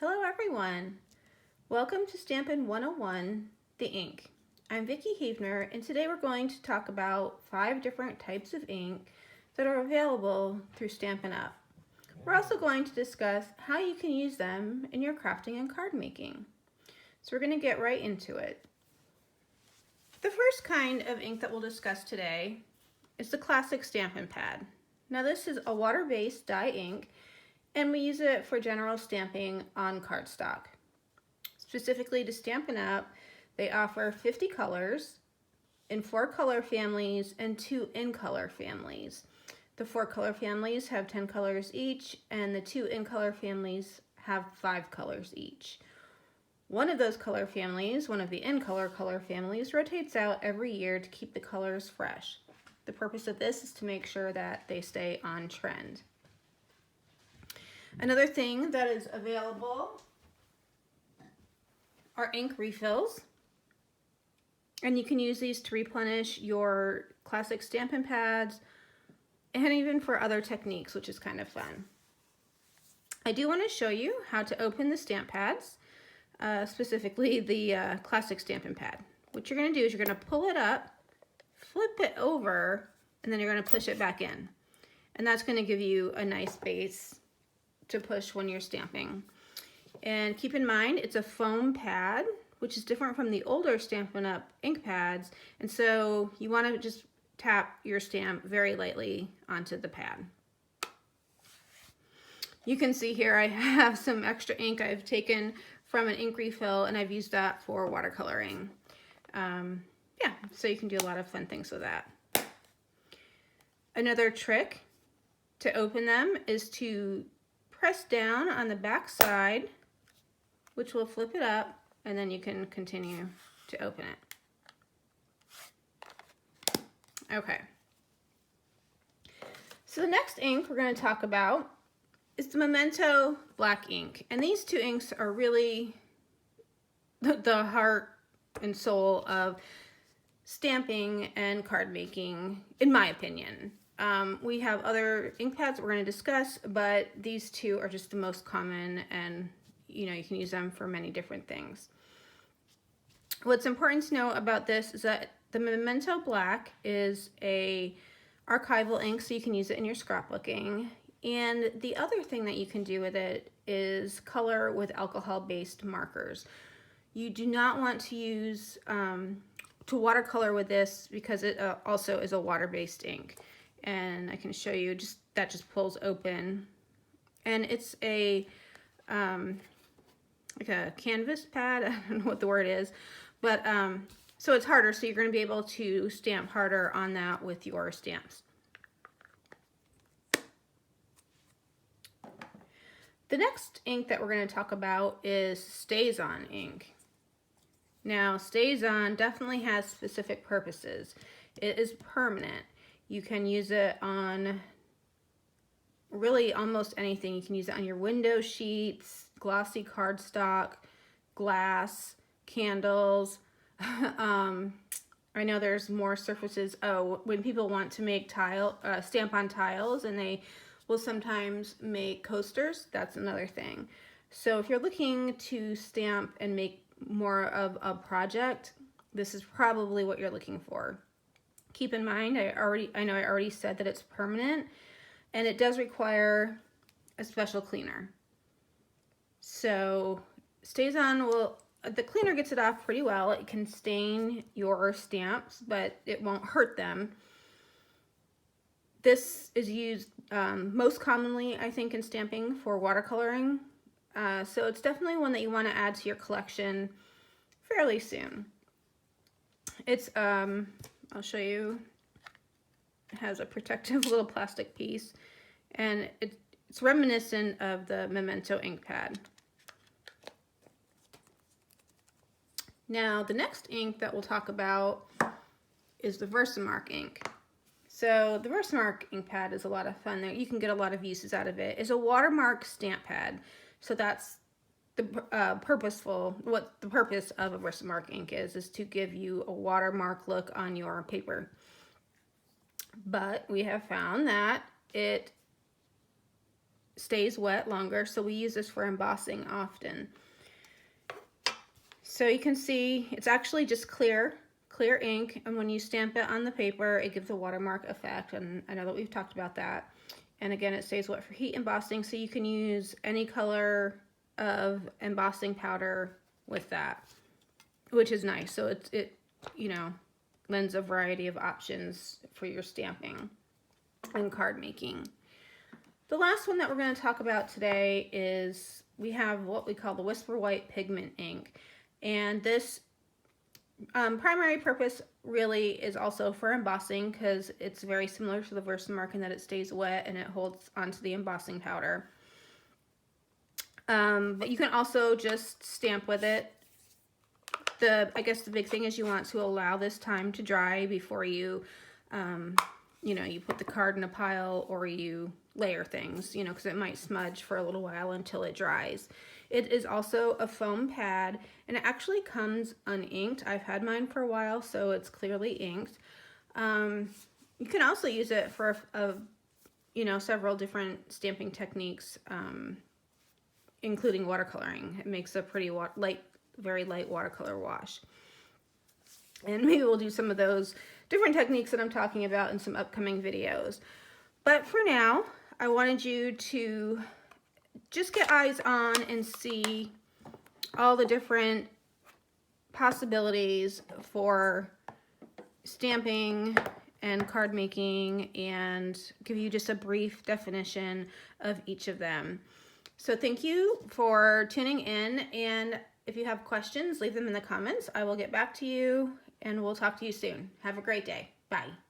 Hello everyone! Welcome to Stampin' 101, the ink. I'm Vicki Heavner, and today we're going to talk about 5 different types of ink that are available through Stampin' Up. We're also going to discuss how you can use them in your crafting and card making. So we're going to get right into it. The first kind of ink that we'll discuss today is the classic Stampin' Pad. Now this is a water-based dye ink, and we use it for general stamping on cardstock. Specifically to Stampin' Up, they offer 50 colors in 4 color families and 2 in-color families. The 4 color families have 10 colors each, and the 2 in-color families have 5 colors each. One of those color families, one of the in-color color families, rotates out every year to keep the colors fresh. The purpose of this is to make sure that they stay on trend. Another thing that is available are ink refills, and you can use these to replenish your classic Stampin' Pads and even for other techniques, which is kind of fun. I do want to show you how to open the stamp pads, specifically the classic Stampin' Pad. What you're going to do is you're going to pull it up, flip it over, and then you're going to push it back in. And that's going to give you a nice base to push when you're stamping. And keep in mind, it's a foam pad, which is different from the older Stampin' Up ink pads, and so you want to just tap your stamp very lightly onto the pad. You can see here I have some extra ink I've taken from an ink refill, and I've used that for watercoloring. Yeah, so you can do a lot of fun things with that. Another trick to open them is to press down on the back side, which will flip it up, and then you can continue to open it. Okay. So the next ink we're going to talk about is the Memento Black ink. And these 2 inks are really the heart and soul of stamping and card making, in my opinion. We have other ink pads we're going to discuss, but these 2 are just the most common, and you can use them for many different things. What's important to know about this is that the Memento Black is a archival ink, so you can use it in your scrapbooking. And the other thing that you can do with it is color with alcohol-based markers. You do not want to use to watercolor with this because it also is a water-based ink. And I can show you, that just pulls open, and it's a like a canvas pad. I don't know what the word is, but so it's harder, so you're going to be able to stamp harder on that with your stamps. The next ink that we're going to talk about is StazOn ink. Now, StazOn definitely has specific purposes. It is permanent. You can use it on really almost anything. You can use it on your window sheets, glossy cardstock, glass, candles. I know there's more surfaces. Oh, when people want to make stamp on tiles, and they will sometimes make coasters, that's another thing. So if you're looking to stamp and make more of a project, this is probably what you're looking for. Keep in mind, I know I already said that it's permanent, and it does require a special cleaner. So StazOn the cleaner gets it off pretty well. It can stain your stamps, but it won't hurt them. This is used most commonly, I think, in stamping for watercoloring. So it's definitely one that you want to add to your collection fairly soon. It's, I'll show you, it has a protective little plastic piece, and it's reminiscent of the Memento ink pad. Now, the next ink that we'll talk about is the Versamark ink. So the Versamark ink pad is a lot of fun. You can get a lot of uses out of it. It's a watermark stamp pad. So that's the what the purpose of a Versamark ink is to give you a watermark look on your paper. But we have found that it stays wet longer, so we use this for embossing often. So you can see it's actually just clear ink, and when you stamp it on the paper, it gives a watermark effect, and I know that we've talked about that. And again, it stays wet for heat embossing, so you can use any color of embossing powder with that, which is nice. So it you know, lends a variety of options for your stamping and card making. The last one that we're going to talk about today is we have what we call the Whisper White pigment ink, and this primary purpose really is also for embossing, because it's very similar to the Versamark in that it stays wet and it holds onto the embossing powder. But you can also just stamp with it. I guess the big thing is you want to allow this time to dry before you, you know, you put the card in a pile or you layer things, you know, because it might smudge for a little while until it dries. It is also a foam pad, and it actually comes uninked. I've had mine for a while, so it's clearly inked. You can also use it for, you know, several different stamping techniques, including watercoloring. It makes a pretty very light watercolor wash. And maybe we'll do some of those different techniques that I'm talking about in some upcoming videos. But for now, I wanted you to just get eyes on and see all the different possibilities for stamping and card making, and give you just a brief definition of each of them. So thank you for tuning in, and if you have questions, leave them in the comments. I will get back to you, and we'll talk to you soon. Have a great day. Bye.